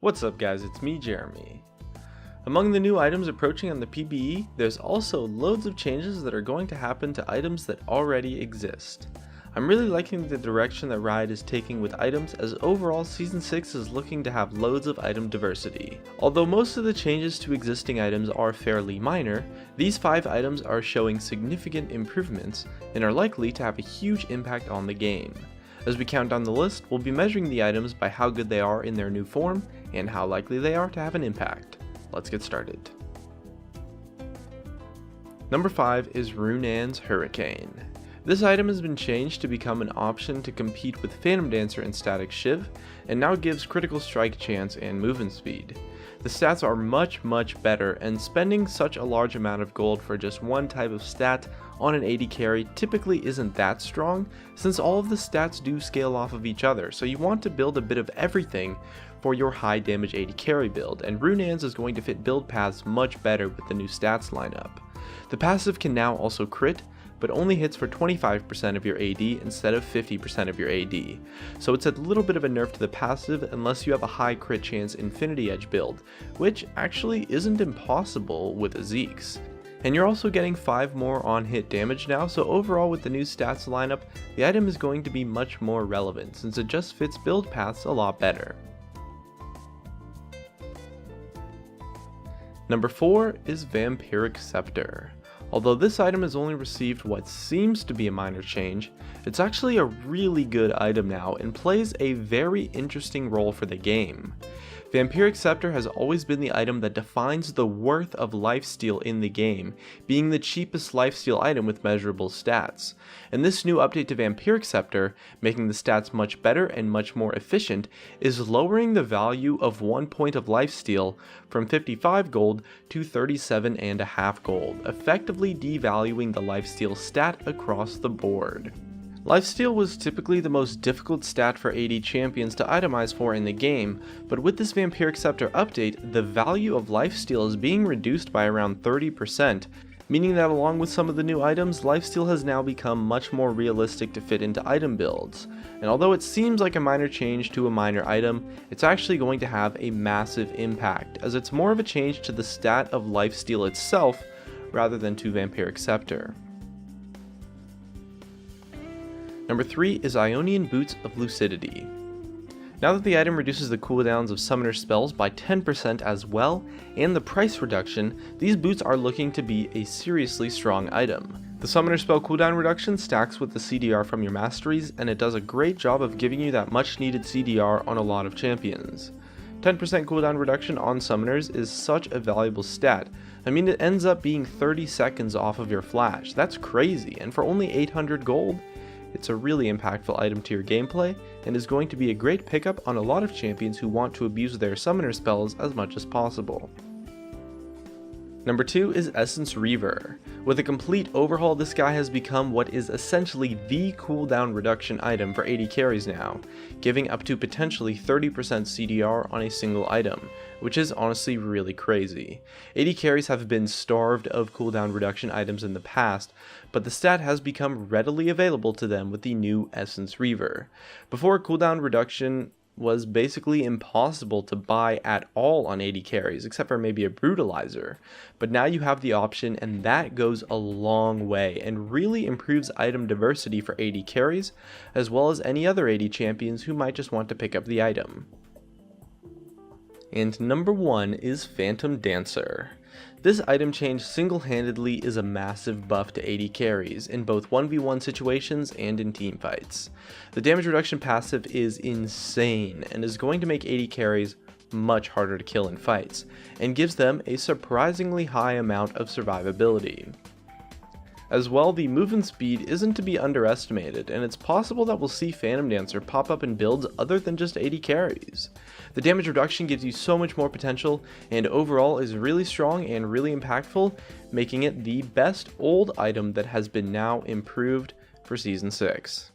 What's up guys, it's me Jeremy. Among the new items approaching on the PBE, there's also loads of changes that are going to happen to items that already exist. I'm really liking the direction that Riot is taking with items, as overall Season 6 is looking to have loads of item diversity. Although most of the changes to existing items are fairly minor, these 5 items are showing significant improvements and are likely to have a huge impact on the game. As we count down the list, we'll be measuring the items by how good they are in their new form and how likely they are to have an impact. Let's get started. Number 5 is Runaan's Hurricane. This item has been changed to become an option to compete with Phantom Dancer and Static Shiv, and now gives critical strike chance and movement speed. The stats are much better, and spending such a large amount of gold for just one type of stat on an AD carry typically isn't that strong, since all of the stats do scale off of each other, so you want to build a bit of everything for your high damage AD carry build, and Runaan's is going to fit build paths much better with the new stats lineup. The passive can now also crit, but only hits for 25% of your AD instead of 50% of your AD. So it's a little bit of a nerf to the passive unless you have a high crit chance Infinity Edge build, which actually isn't impossible with a Zeke's. And you're also getting 5 more on hit damage now, so overall with the new stats lineup, the item is going to be much more relevant since it just fits build paths a lot better. Number 4 is Vampiric Scepter. Although this item has only received what seems to be a minor change, it's actually a really good item now and plays a very interesting role for the game. Vampiric Scepter has always been the item that defines the worth of lifesteal in the game, being the cheapest lifesteal item with measurable stats. And this new update to Vampiric Scepter, making the stats much better and much more efficient, is lowering the value of 1 point of lifesteal from 55 gold to 37.5 gold, effectively devaluing the lifesteal stat across the board. Lifesteal was typically the most difficult stat for AD champions to itemize for in the game, but with this Vampiric Scepter update, the value of lifesteal is being reduced by around 30%, meaning that along with some of the new items, lifesteal has now become much more realistic to fit into item builds. And although it seems like a minor change to a minor item, it's actually going to have a massive impact, as it's more of a change to the stat of lifesteal itself rather than to Vampiric Scepter. Number 3 is Ionian Boots of Lucidity. Now that the item reduces the cooldowns of summoner spells by 10% as well, and the price reduction, these boots are looking to be a seriously strong item. The summoner spell cooldown reduction stacks with the CDR from your masteries, and it does a great job of giving you that much needed CDR on a lot of champions. 10% cooldown reduction on summoners is such a valuable stat. I mean, it ends up being 30 seconds off of your flash. That's crazy, and for only 800 gold, it's a really impactful item to your gameplay, and is going to be a great pickup on a lot of champions who want to abuse their summoner spells as much as possible. Number 2 is Essence Reaver. With a complete overhaul, this guy has become what is essentially the cooldown reduction item for AD carries now, giving up to potentially 30% CDR on a single item, which is honestly really crazy. AD carries have been starved of cooldown reduction items in the past, but the stat has become readily available to them with the new Essence Reaver. Before, cooldown reduction was basically impossible to buy at all on AD carries, except for maybe a Brutalizer, but now you have the option, and that goes a long way and really improves item diversity for AD carries, as well as any other AD champions who might just want to pick up the item. And number 1 is Phantom Dancer. This item change single-handedly is a massive buff to AD carries in both 1v1 situations and in teamfights. The damage reduction passive is insane and is going to make AD carries much harder to kill in fights, and gives them a surprisingly high amount of survivability. As well, the movement speed isn't to be underestimated, and it's possible that we'll see Phantom Dancer pop up in builds other than just AD carries. The damage reduction gives you so much more potential, and overall is really strong and really impactful, making it the best old item that has been now improved for Season 6.